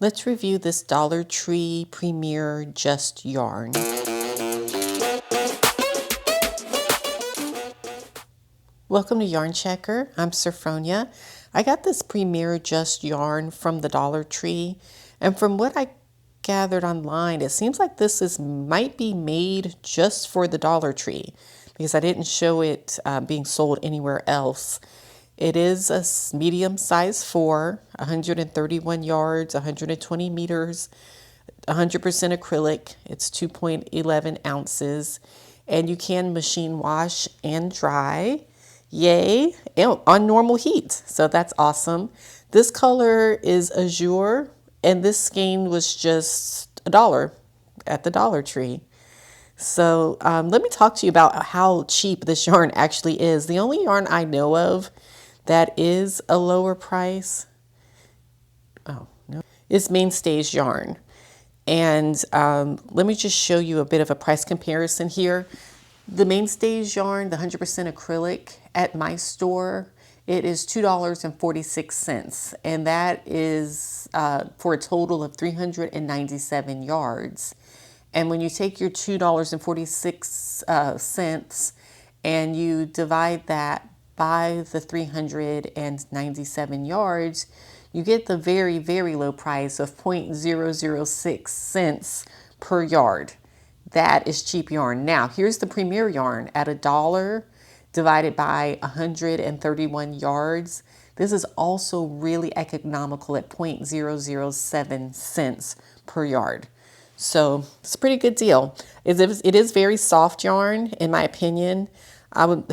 Let's review this Dollar Tree Premier Just yarn. Welcome to Yarn Checker. I'm Sophronia. I got this Premier Just yarn from the Dollar Tree, and from what I gathered online, it seems like this might be made just for the Dollar Tree because I didn't show it being sold anywhere else. It is a medium size 4, 131 yards, 120 meters, 100% acrylic. It's 2.11 ounces, and you can machine wash and dry. Yay, on normal heat. So that's awesome. This color is azure, and this skein was just $1 at the Dollar Tree. So let me talk to you about how cheap this yarn actually is. The only yarn I know of that is a lower price, is Mainstays yarn. And let me just show you a bit of a price comparison here. The Mainstays yarn, the 100% acrylic at my store, it is $2.46. And that is for a total of 397 yards. And when you take your $2.46 and you divide that by the 397 yards, you get the very, very low price of 0.006 cents per yard. That is cheap yarn. Now, here's the Premier yarn at $1 divided by 131 yards. This is also really economical at 0.007 cents per yard. So it's a pretty good deal. It is very soft yarn, in my opinion.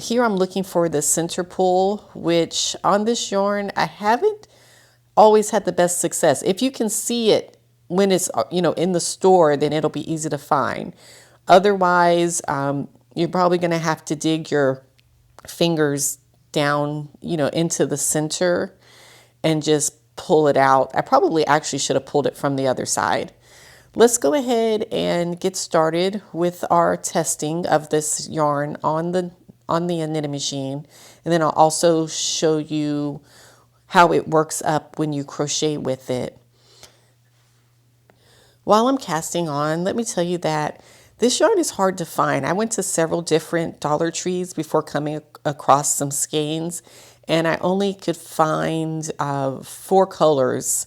Here I'm looking for the center pull, which on this yarn, I haven't always had the best success. If you can see it when it's in the store, then it'll be easy to find. Otherwise, you're probably going to have to dig your fingers down, into the center and just pull it out. I probably actually should have pulled it from the other side. Let's go ahead and get started with our testing of this yarn on the knitting machine, and then I'll also show you how it works up when you crochet with it. While I'm casting on, let me tell you that this yarn is hard to find. I went to several different Dollar Trees before coming across some skeins, and I only could find 4 colors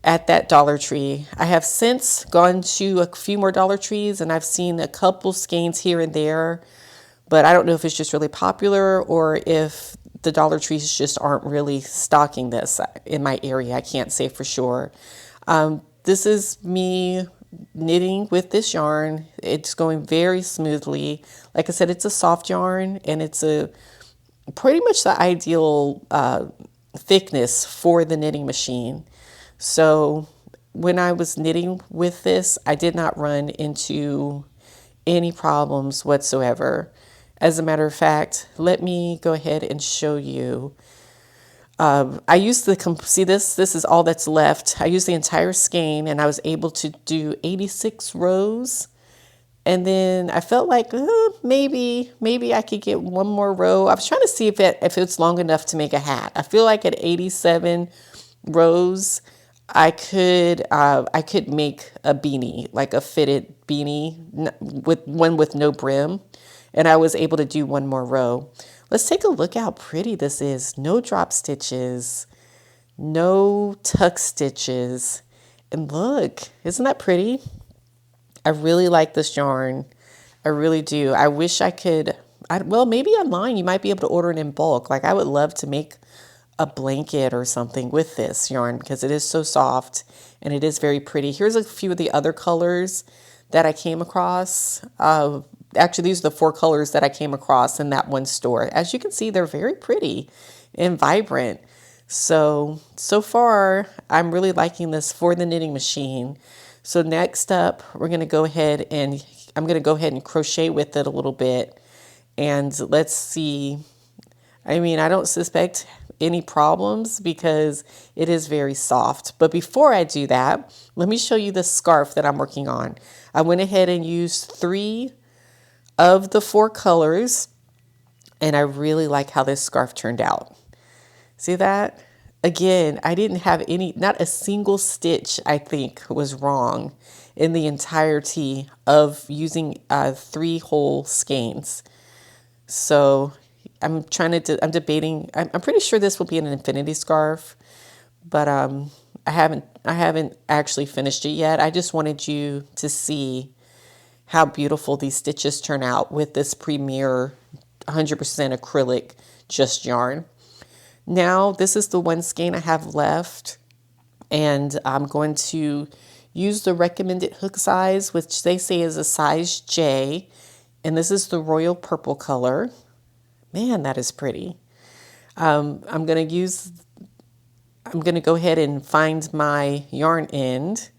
at that Dollar Tree. I have since gone to a few more Dollar Trees, and I've seen a couple skeins here and there, but I don't know if it's just really popular or if the Dollar Trees just aren't really stocking this in my area. I can't say for sure. This is me knitting with this yarn. It's going very smoothly. Like I said, it's a soft yarn, and it's pretty much the ideal thickness for the knitting machine. So when I was knitting with this, I did not run into any problems whatsoever. As a matter of fact, let me go ahead and show you. I used see this is all that's left. I used the entire skein, and I was able to do 86 rows. And then I felt like maybe I could get one more row. I was trying to see if it's long enough to make a hat. I feel like at 87 rows, I could make a beanie, like a fitted beanie with no brim. And I was able to do one more row. Let's take a look how pretty this is. No drop stitches, no tuck stitches. And look, isn't that pretty? I really like this yarn. I really do. I wish I could, well, maybe online you might be able to order it in bulk. Like I would love to make a blanket or something with this yarn because it is so soft and it is very pretty. Here's a few of the other colors that I came across. Actually, these are the 4 colors that I came across in that one store. As you can see, they're very pretty and vibrant. So far, I'm really liking this for the knitting machine. So next up, I'm going to go ahead and crochet with it a little bit. And let's see. I mean, I don't suspect any problems because it is very soft. But before I do that, let me show you the scarf that I'm working on. I went ahead and used 3 of the 4 colors, and I really like how this scarf turned out. See that? again, I didn't have not a single stitch, I think, was wrong in the entirety of using 3 whole skeins. So I'm debating, I'm pretty sure this will be an infinity scarf, but I haven't actually finished it yet. I just wanted you to see how beautiful these stitches turn out with this Premier 100% acrylic just yarn. Now, this is the one skein I have left, and I'm going to use the recommended hook size, which they say is a size J, and this is the royal purple color. Man, that is pretty. I'm going to go ahead and find my yarn end,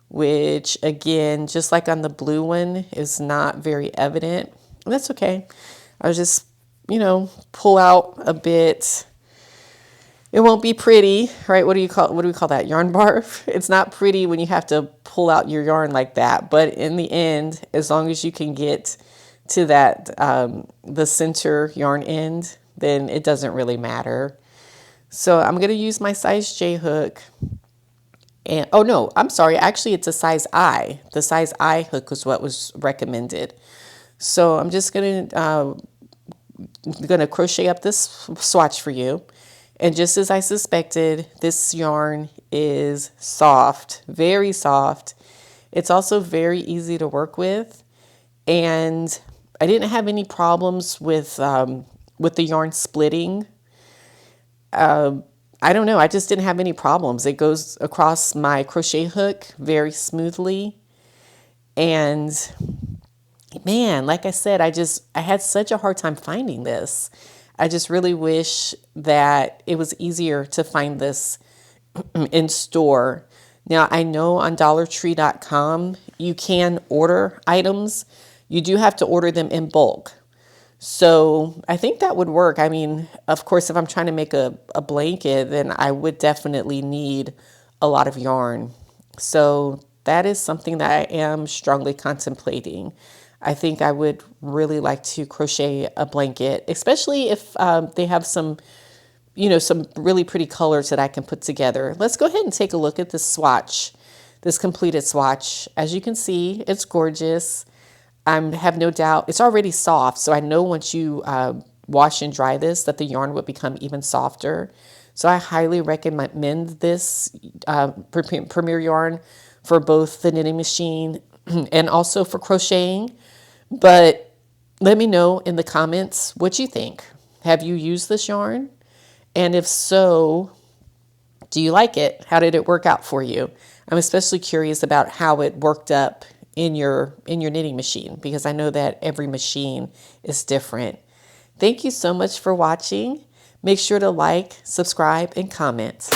which again, just like on the blue one, is not very evident. That's okay. I'll just, pull out a bit. It won't be pretty, right? What do we call that? Yarn barf? It's not pretty when you have to pull out your yarn like that. But in the end, as long as you can get to that, the center yarn end, then it doesn't really matter. So I'm going to use my size J hook. And, oh no, I'm sorry. Actually, it's a size I. The size I hook was what was recommended. So I'm just going to crochet up this swatch for you. And just as I suspected, this yarn is soft, very soft. It's also very easy to work with. And I didn't have any problems with the yarn splitting. I don't know. I just didn't have any problems. It goes across my crochet hook very smoothly. And man, like I said, I had such a hard time finding this. I just really wish that it was easier to find this in store. Now, I know on DollarTree.com, you can order items. You do have to order them in bulk. So I think that would work. I mean, of course, if I'm trying to make a blanket, then I would definitely need a lot of yarn. So that is something that I am strongly contemplating. I think I would really like to crochet a blanket, especially if they have some really pretty colors that I can put together. Let's go ahead and take a look at this swatch, this completed swatch. As you can see, it's gorgeous. I have no doubt it's already soft. So I know once you wash and dry this, that the yarn would become even softer. So I highly recommend this Premier yarn for both the knitting machine and also for crocheting. But let me know in the comments what you think. Have you used this yarn? And if so, do you like it? How did it work out for you? I'm especially curious about how it worked up in your knitting machine, because I know that every machine is different. Thank you so much for watching. Make sure to like, subscribe, and comment.